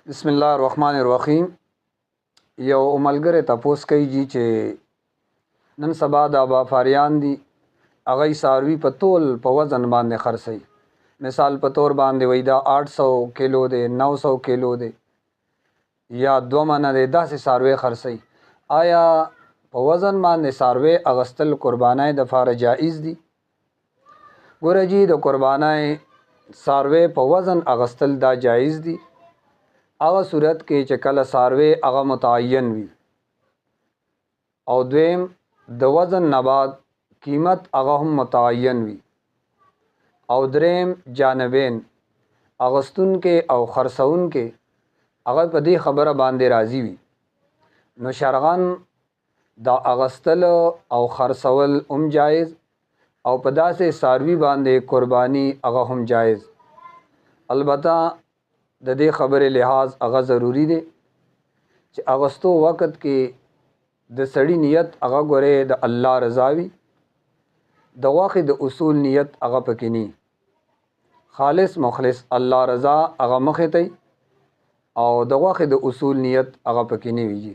بسم الله الرحمن الرحیم. یو ملګری تپوس کوي چې نن سبا د بافاریان دي هغه څاروي په تول په وزن باندې خرڅوي. مثال په تور باندې وایي دا 800 کیلو دی، 900 کیلو دی یا 2 منه دی، داسې څاروي خرڅوي. آیا په وزن باندې څاروي اغستل قربانۍ دپاره جایز دي؟ ګوره جي د قربانۍ څاروي په وزن اغستل دا جایز دي هغه صورت کې چې کله څاروي هغه متعین وي، او دویم د وزن نه بعد قیمت هغه هم متعین وي، او دریم جانبین اغستونکې او خرڅونکې هغه په دې خبره باندې راضي وي. نو شرعاً دا اغستل او خرڅول هم جایز، او په داسې څاروي باندې قرباني هغه هم جایز. البته د دې خبرې لحاظ هغه ضروری دی چې اغستو وخت کې د سړي نیت هغه ګورې د الله رضا وي، د غوښې د اصول نیت هغه پکې ني، خالص مخلص الله رضا هغه مخې ته، او د غوښې د اصول نیت هغه پکې نه وي.